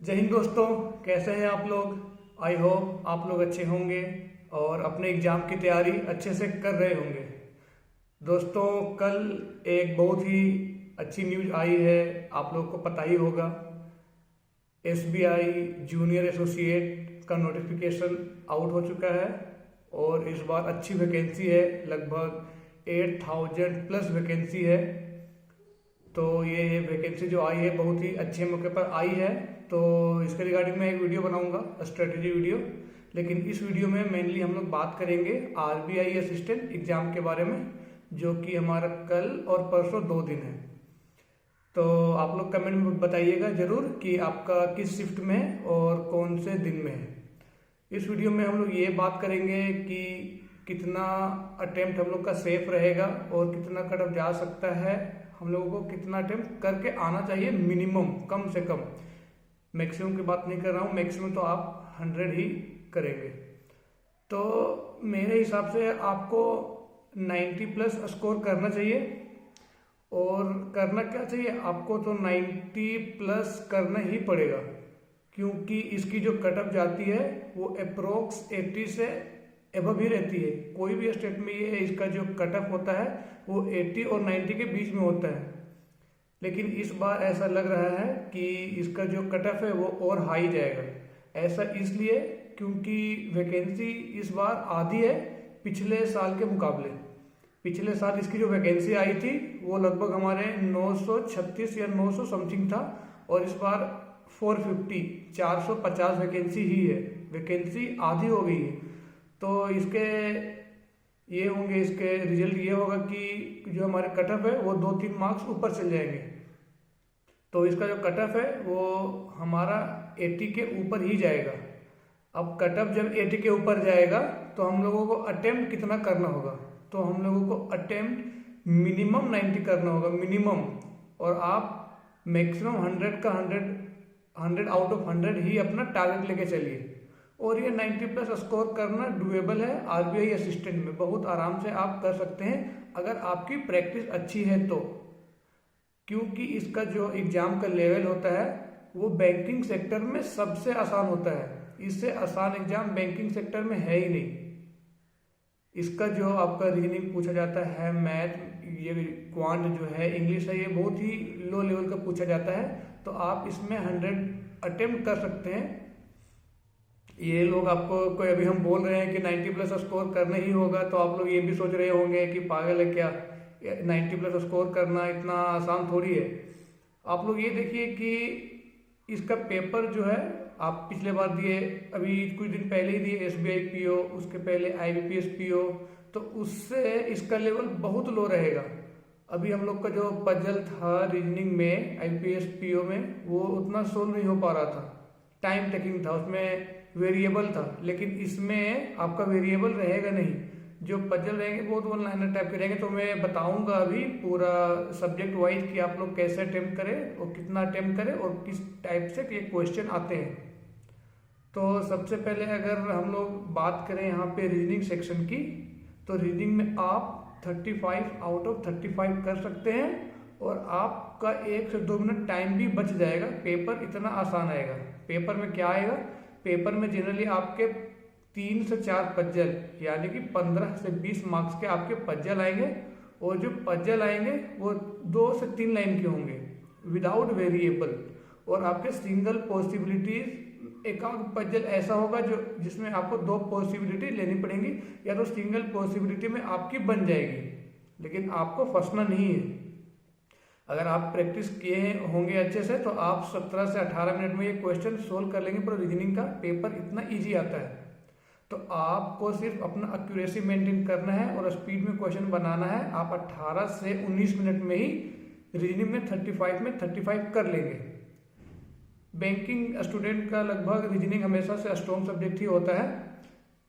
जय हिंद दोस्तों, कैसे हैं आप लोग। आई होप आप लोग अच्छे होंगे और अपने एग्ज़ाम की तैयारी अच्छे से कर रहे होंगे। दोस्तों, कल एक बहुत ही अच्छी न्यूज़ आई है, आप लोगों को पता ही होगा। एसबीआई जूनियर एसोसिएट का नोटिफिकेशन आउट हो चुका है और इस बार अच्छी वैकेंसी है, लगभग 8000 प्लस वैकेंसी है। तो ये वैकेंसी जो आई है बहुत ही अच्छे मौके पर आई है। तो इसके रिगार्डिंग मैं एक वीडियो बनाऊंगा, स्ट्रेटेजी वीडियो। लेकिन इस वीडियो में मेनली हम लोग बात करेंगे आरबीआई असिस्टेंट एग्जाम के बारे में, जो कि हमारा कल और परसों 2 दिन है। तो आप लोग कमेंट में बताइएगा जरूर कि आपका किस शिफ्ट में है और कौन से दिन में है। इस वीडियो में हम लोग ये बात करेंगे कि कितना अटेम्प्ट हम लोग का सेफ रहेगा और कितना कट ऑफ जा सकता है। हम लोगों को कितना अटेम्प्ट करके आना चाहिए मिनिमम, कम से कम। मैक्सिमम की बात नहीं कर रहा हूँ, मैक्सिमम तो आप 100 ही करेंगे। तो मेरे हिसाब से आपको 90 प्लस स्कोर करना चाहिए। और करना क्या चाहिए आपको, तो 90 प्लस करना ही पड़ेगा, क्योंकि इसकी जो कट ऑफ जाती है वो अप्रोक्स 80 से एबव ही रहती है। कोई भी स्टेट में ये इसका जो कट ऑफ होता है वो 80 और 90 के बीच में होता है। लेकिन इस बार ऐसा लग रहा है कि इसका जो कट ऑफ है वो और हाई जाएगा। ऐसा इसलिए क्योंकि वैकेंसी इस बार आधी है पिछले साल के मुकाबले। पिछले साल इसकी जो वैकेंसी आई थी वो लगभग हमारे 936 या 900 समथिंग था, और इस बार 450 वैकेंसी ही है। वैकेंसी आधी हो गई है। तो इसके ये होंगे, इसके रिजल्ट ये होगा कि जो हमारे कट ऑफ है वो 2-3 मार्क्स ऊपर चल जाएंगे। तो इसका जो कट ऑफ है वो हमारा 80 के ऊपर ही जाएगा। अब कट ऑफ जब 80 के ऊपर जाएगा तो हम लोगों को अटेम्प्ट कितना करना होगा, तो हम लोगों को अटेम्प्ट मिनिमम 90 करना होगा, मिनिमम। और आप मैक्सिमम 100 का 100 आउट ऑफ 100 ही अपना टारगेट लेके चलिए। और ये 90 प्लस स्कोर करना डुएबल है। आरबीआई असिस्टेंट में बहुत आराम से आप कर सकते हैं अगर आपकी प्रैक्टिस अच्छी है तो। क्योंकि इसका जो एग्जाम का लेवल होता है वो बैंकिंग सेक्टर में सबसे आसान होता है। इससे आसान एग्जाम बैंकिंग सेक्टर में है ही नहीं। इसका जो आपका रीजनिंग पूछा जाता है, मैथ, ये क्वांट जो है, इंग्लिश है, ये बहुत ही लो लेवल का पूछा जाता है। तो आप इसमें 100 अटेम्प्ट कर सकते हैं। ये लोग आपको कोई अभी हम बोल रहे हैं कि 90 प्लस स्कोर करना ही होगा, तो आप लोग ये भी सोच रहे होंगे कि पागल है क्या, 90 प्लस स्कोर करना इतना आसान थोड़ी है। आप लोग ये देखिए कि इसका पेपर जो है आप पिछले बार दिए, अभी कुछ दिन पहले ही दिए एसबीआई पीओ, उसके पहले आईबीपीएस पीओ, तो उससे इसका लेवल बहुत लो रहेगा। अभी हम लोग का जो पजल था रीजनिंग में आईबीपीएस पीओ में, वो उतना सोल्व नहीं हो पा रहा था, टाइम टेकिंग था, उसमें वेरिएबल था। लेकिन इसमें आपका वेरिएबल रहेगा नहीं, जो पजल रहेंगे बहुत वन लाइनर टाइप के रहेंगे। तो मैं बताऊंगा अभी पूरा सब्जेक्ट वाइज कि आप लोग कैसे अटेम्प्ट करें और कितना अटेम्प्ट करें और किस टाइप से ये क्वेश्चन आते हैं। तो सबसे पहले अगर हम लोग बात करें यहाँ पे रीजनिंग सेक्शन की, तो रीजनिंग में आप 35 आउट ऑफ 35 कर सकते हैं और आपका 1 से 2 मिनट टाइम भी बच जाएगा। पेपर इतना आसान आएगा। पेपर में क्या आएगा, पेपर में जनरली आपके 3 से 4 पजल, यानी कि 15 से 20 मार्क्स के आपके पजल आएंगे। और जो पजल आएंगे वो 2 से 3 लाइन के होंगे विदाउट वेरिएबल। और आपके सिंगल पॉसिबिलिटीज, एक पजल ऐसा होगा जो जिसमें आपको 2 पॉसिबिलिटी लेनी पड़ेंगी, या तो सिंगल पॉसिबिलिटी में आपकी बन जाएगी, लेकिन आपको फंसना नहीं है। अगर आप प्रैक्टिस किए होंगे अच्छे से तो आप 17 से 18 मिनट में ये क्वेश्चन सोल्व कर लेंगे। पूरा रीजनिंग का पेपर इतना इजी आता है। तो आपको सिर्फ अपना एक्यूरेसी मेंटेन करना है और स्पीड में क्वेश्चन बनाना है। आप 18 से 19 मिनट में ही रीजनिंग में 35 कर लेंगे। बैंकिंग स्टूडेंट का लगभग रीजनिंग हमेशा से स्ट्रॉन्ग सब्जेक्ट ही होता है।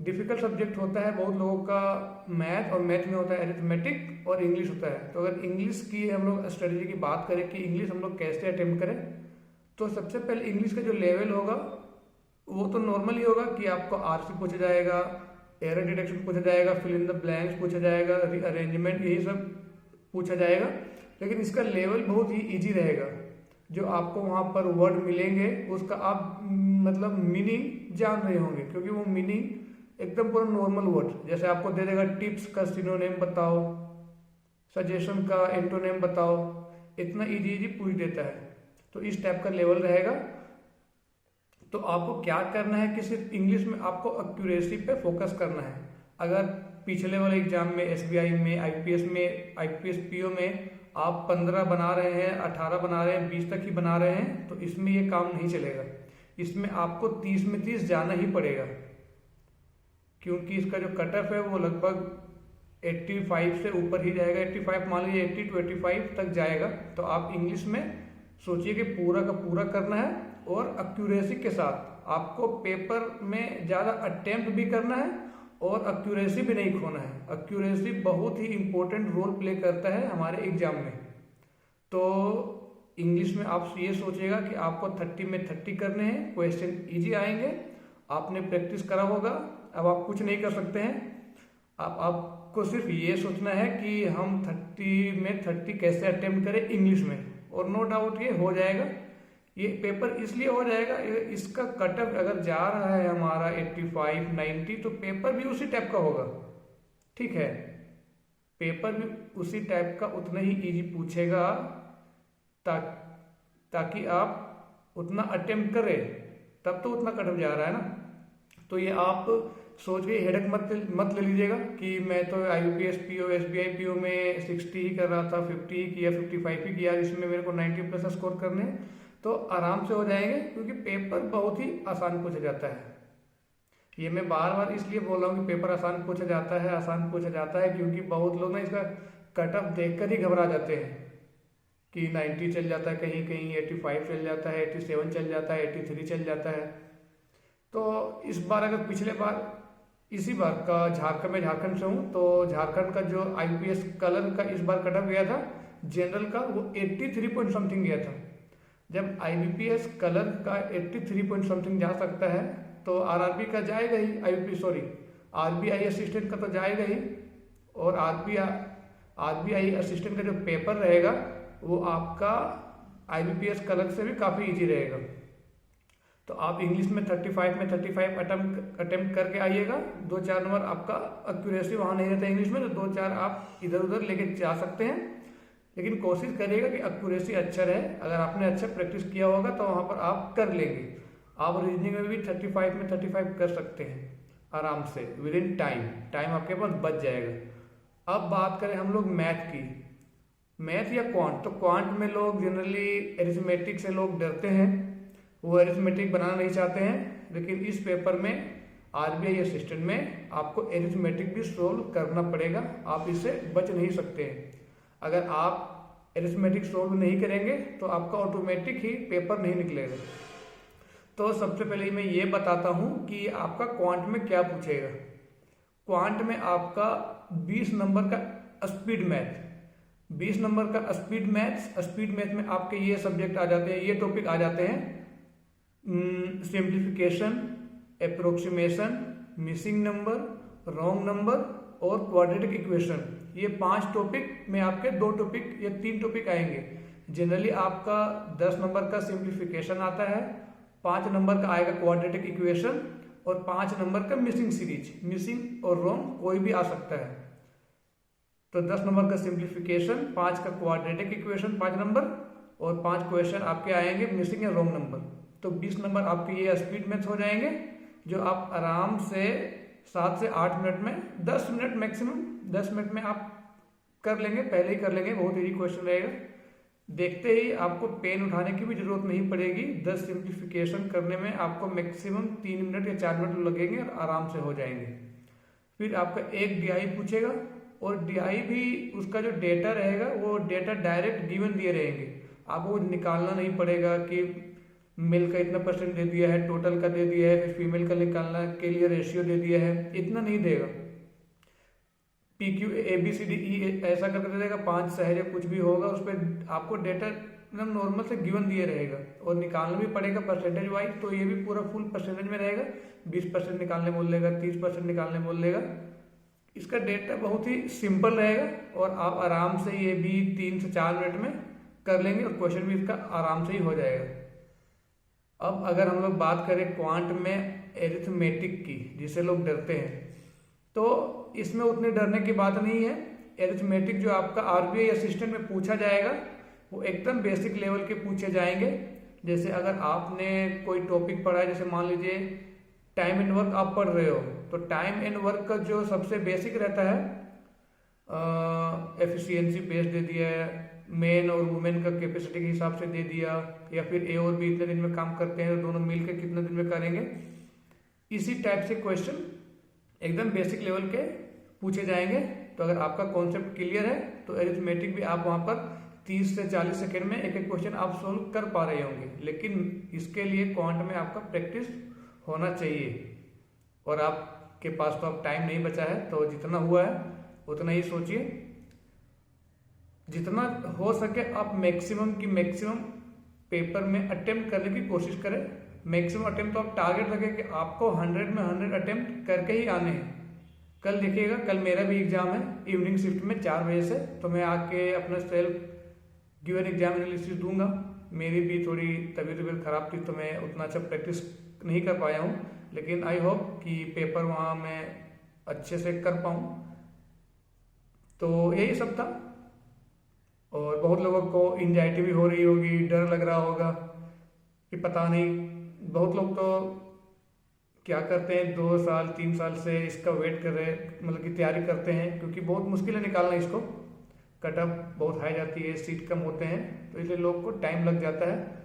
डिफिकल्ट सब्जेक्ट होता है बहुत लोगों का मैथ, और मैथ में होता है अरिथमेटिक और इंग्लिश होता है। तो अगर इंग्लिश की हम लोग स्ट्रेटजी की बात करें कि इंग्लिश हम लोग कैसे अटेम्प्ट करें, तो सबसे पहले इंग्लिश का जो लेवल होगा वो तो नॉर्मल ही होगा कि आपको आरसी पूछा जाएगा, एरर डिटेक्शन पूछा जाएगा, फिल इन द ब्लैंक्स पूछा जाएगा, अरेंजमेंट, यही सब पूछा जाएगा। लेकिन इसका लेवल बहुत ही ईजी रहेगा। जो आपको वहाँ पर वर्ड मिलेंगे उसका आप मतलब मीनिंग जान रहे होंगे, क्योंकि वो मीनिंग एकदम पूरा नॉर्मल वर्ड, जैसे आपको दे देगा टिप्स का सिनोनिम बताओ, सजेशन का एंटोनिम बताओ, इतना इजी इजी पूछ देता है। तो इस टाइप का लेवल रहेगा। तो आपको क्या करना है कि सिर्फ इंग्लिश में आपको एक्यूरेसी पे फोकस करना है। अगर पिछले वाले एग्जाम में एसबीआई में आईपीएस पीओ में आप 15 बना रहे हैं, 18 बना रहे हैं, 20 तक ही बना रहे हैं, तो इसमें ये काम नहीं चलेगा। इसमें आपको 30 में 30 जाना ही पड़ेगा, क्योंकि इसका जो कट ऑफ है वो लगभग 85 से ऊपर ही जाएगा। 85 मान लीजिए, 80 to 85 तक जाएगा। तो आप इंग्लिश में सोचिए कि पूरा का पूरा करना है, और एक्यूरेसी के साथ आपको पेपर में ज़्यादा अटेम्प्ट भी करना है और एक्यूरेसी भी नहीं खोना है। एक्यूरेसी बहुत ही इंपॉर्टेंट रोल प्ले करता है हमारे एग्जाम में। तो इंग्लिश में आप ये सोचिएगा कि आपको 30 में 30 करने हैं, क्वेश्चन इजी आएंगे, आपने प्रैक्टिस करा होगा। अब आप कुछ नहीं कर सकते हैं, आपको सिर्फ ये सोचना है कि हम 30 में 30 कैसे अटेम्प्ट करें इंग्लिश में, और नो डाउट ये हो जाएगा। ये पेपर इसलिए हो जाएगा, इसका कट ऑफ अगर जा रहा है हमारा 85 90, तो पेपर भी उसी टाइप का होगा। ठीक है, पेपर भी उसी टाइप का उतना ही इजी पूछेगा, ताकि आप उतना अटेम्प्ट करें, तब तो उतना कट ऑफ जा रहा है ना। तो ये आप सोच के हेडेक मत ले लीजिएगा कि मैं तो आईपीएस पीओ एसबीआई पीओ में 60 ही कर रहा था, 50 ही किया, 55 ही किया, इसमें मेरे को 90 प्लस स्कोर करने हैं। तो आराम से हो जाएंगे, क्योंकि पेपर बहुत ही आसान पूछा जाता है। ये मैं बार बार इसलिए बोल रहा हूँ कि पेपर आसान पूछा जाता है, क्योंकि बहुत लोग ना इसका कट ऑफ देखकर ही घबरा जाते हैं कि 90 चल जाता है, कहीं कहीं 85 चल जाता है, 87 चल जाता है, 83 चल जाता है। तो इस बार अगर पिछले बार इसी बार का मैं झारखंड से हूँ, तो झारखंड का जो आईपीएस कलर का इस बार कट ऑफ गया था जनरल का, वो 83 पॉइंट समथिंग गया था। जब आईबीपीएस कलर का 83 पॉइंट समथिंग जा सकता है, तो आरआरबी का जाएगा ही, आरबीआई असिस्टेंट का तो जाएगा ही। और आरबीआई असिस्टेंट का जो पेपर रहेगा वो आपका आईबीपीएस कलर से भी काफ़ी इजी रहेगा। तो आप इंग्लिश में 35 में 35 अटेम्प्ट करके आइएगा। 2-4 नंबर आपका एक्यूरेसी वहाँ नहीं रहता इंग्लिश में, तो 2-4 आप इधर उधर लेके जा सकते हैं, लेकिन कोशिश करिएगा कि एक्यूरेसी अच्छा रहे। अगर आपने अच्छा प्रैक्टिस किया होगा तो वहाँ पर आप कर लेंगे। आप रीजनिंग में भी 35 में 35 कर सकते हैं आराम से, विद इन टाइम आपके पास बच जाएगा। अब बात करें हम लोग मैथ की, मैथ या क्वांट, तो क्वांट में लोग जनरली एरिथमेटिक से लोग डरते हैं, वो एरिथमेटिक बनाना नहीं चाहते हैं। लेकिन इस पेपर में आरबीआई असिस्टेंट में आपको एरिथमेटिक भी सोल्व करना पड़ेगा, आप इससे बच नहीं सकते हैं। अगर आप एरिथमेटिक सोल्व नहीं करेंगे तो आपका ऑटोमेटिक ही पेपर नहीं निकलेगा। तो सबसे पहले मैं ये बताता हूँ कि आपका क्वांट में क्या पूछेगा। क्वांट में आपका 20 नंबर का स्पीड मैथ, 20 नंबर का स्पीड मैथ में आपके ये सब्जेक्ट आ जाते हैं, ये टॉपिक आ जाते हैं, simplification, approximation, missing number, wrong number और क्वाड्रेटिक इक्वेशन। ये 5 टॉपिक में आपके 2 टॉपिक या 3 टॉपिक आएंगे। जनरली आपका 10 नंबर का सिंप्लीफिकेशन आता है, 5 नंबर का आएगा क्वाड्रेटिक इक्वेशन और 5 नंबर का मिसिंग सीरीज, मिसिंग और रॉन्ग कोई भी आ सकता है। तो 10 नंबर का सिंप्लीफिकेशन, 5 का क्वाड्रेटिक इक्वेशन 5 नंबर और 5 क्वेश्चन आपके आएंगे मिसिंग या रॉन्ग नंबर। तो 20 नंबर आपके ये स्पीड मैथ हो जाएंगे, जो आप आराम से 7 से 8 मिनट में, 10 मिनट मैक्सिमम 10 मिनट में आप कर लेंगे, पहले ही कर लेंगे। बहुत इजी क्वेश्चन रहेगा, देखते ही आपको पेन उठाने की भी जरूरत नहीं पड़ेगी। 10 सिंप्लीफिकेशन करने में आपको मैक्सिमम 3 मिनट या 4 मिनट लगेंगे और आराम से हो जाएंगे। फिर आपका एक डीआई पूछेगा, और डीआई भी उसका जो डेटा रहेगा वो डेटा डायरेक्ट गिवन दिए रहेंगे, आपको निकालना नहीं पड़ेगा कि मेल का इतना % दे दिया है, टोटल का दे दिया है, फिर फीमेल का निकालना के लिए रेशियो दे दिया है, इतना नहीं देगा। PQ ABCDE ऐसा करके दे देगा, 5 शहर या कुछ भी होगा, उस पर आपको डेटा एकदम नॉर्मल से गिवन दिए रहेगा और निकालना भी पड़ेगा परसेंटेज वाइज। तो ये भी पूरा फुल परसेंटेज में रहेगा, 20% निकालने बोल देगा, 30% निकालने बोल देगा। इसका डेटा बहुत ही सिंपल रहेगा और आप आराम से ये भी 3 से 4 मिनट में कर लेंगे और क्वेश्चन भी इसका आराम से ही हो जाएगा। अब अगर हम लोग बात करें क्वांट में एरिथमेटिक की, जिसे लोग डरते हैं, तो इसमें उतने डरने की बात नहीं है। एरिथमेटिक जो आपका आरबीआई असिस्टेंट में पूछा जाएगा वो एकदम बेसिक लेवल के पूछे जाएंगे। जैसे अगर आपने कोई टॉपिक पढ़ा है, जैसे मान लीजिए टाइम एंड वर्क आप पढ़ रहे हो, तो टाइम एंड वर्क का जो सबसे बेसिक रहता है, एफिशिएंसी बेस्ड दे दिया है, मेन और वुमेन का कैपेसिटी के हिसाब से दे दिया, या फिर ए और बी इतने दिन में काम करते हैं तो दोनों मिलकर कितने दिन में करेंगे। इसी टाइप से क्वेश्चन एकदम बेसिक लेवल के पूछे जाएंगे। तो अगर आपका कॉन्सेप्ट क्लियर है तो अरिथमेटिक भी आप वहां पर 30 से 40 सेकेंड में एक एक क्वेश्चन आप सोल्व कर पा रहे होंगे। लेकिन इसके लिए क्वांट में आपका प्रैक्टिस होना चाहिए, और आपके पास तो अब टाइम नहीं बचा है, तो जितना हुआ है उतना ही सोचिए। जितना हो सके आप मैक्सिमम की मैक्सिमम पेपर में अटेम्प्ट करने की कोशिश करें। मैक्सिमम अटेम्प्ट तो आप टारगेट रखें कि आपको 100 में 100 अटेम्प्ट करके ही आने हैं। कल देखिएगा, कल मेरा भी एग्जाम है इवनिंग शिफ्ट में 4 बजे से, तो मैं आके अपना सेल्फ गिवन एग्जाम एनालिसिस दूंगा। मेरी भी थोड़ी तबीयत खराब थी तो मैं उतना अच्छा प्रैक्टिस नहीं कर पाया हूँ, लेकिन आई होप कि पेपर वहाँ मैं अच्छे से कर पाऊँ। तो यही सब था। और बहुत लोगों को एंजाइटी भी हो रही होगी, डर लग रहा होगा कि पता नहीं। बहुत लोग तो क्या करते हैं, 2 साल 3 साल से इसका वेट कर रहे, मतलब कि तैयारी करते हैं, क्योंकि बहुत मुश्किल है निकालना इसको। कट ऑफ बहुत हाई जाती है, सीट कम होते हैं, तो इसलिए लोग को टाइम लग जाता है।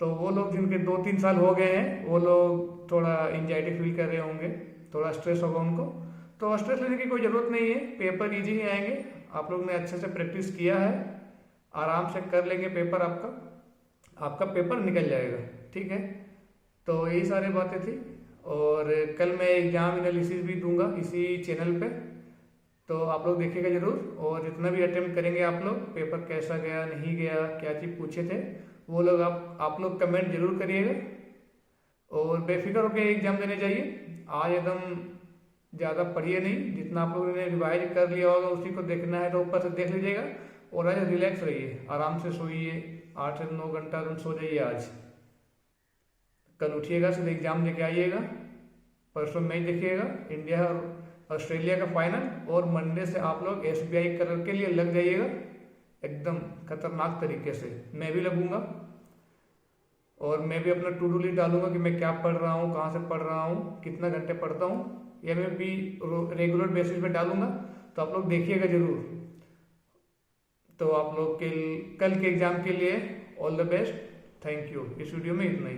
तो वो लोग जिनके 2-3 साल हो गए हैं वो लोग थोड़ा एंजाइटी फील कर रहे होंगे, थोड़ा स्ट्रेस होगा उनको। तो स्ट्रेस लेने की कोई ज़रूरत नहीं है, पेपर ईजी ही आएंगे। आप लोग ने अच्छे से प्रैक्टिस किया है, आराम से कर लेंगे पेपर, आपका पेपर निकल जाएगा। ठीक है, तो यही सारी बातें थी। और कल मैं एग्जाम एनालिसिस भी दूंगा इसी चैनल पे, तो आप लोग देखिएगा जरूर। और जितना भी अटेम्प्ट करेंगे आप लोग, पेपर कैसा गया नहीं गया, क्या चीज़ पूछे थे, वो लोग आप लोग कमेंट जरूर करिएगा। और बेफिक्र होकर एग्जाम देने जाइए। आज एकदम ज़्यादा पढ़िए नहीं, जितना आप लोगों ने रिवाइज कर लिया होगा उसी को देखना है तो ऊपर से देख लीजिएगा। और आज रिलैक्स रहिए, आराम से सोइए, 8 से 9 घंटा तुम सो जाइए आज। कल उठिएगा, सीधे एग्जाम देके आइएगा। परसों मैच देखिएगा, इंडिया और ऑस्ट्रेलिया का फाइनल। और मंडे से आप लोग SBI कलर के लिए लग जाइएगा एकदम खतरनाक तरीके से। मैं भी लगूंगा, और मैं भी अपना टू डू लिस्ट डालूंगा कि मैं क्या पढ़ रहा हूँ, कहाँ से पढ़ रहा हूँ, कितना घंटे पढ़ता हूँ, या मैं भी रेगुलर बेसिस पे डालूंगा। तो आप लोग देखिएगा जरूर। तो आप लोग के कल के एग्जाम के लिए all the best. Thank you. इस वीडियो में इतना ही।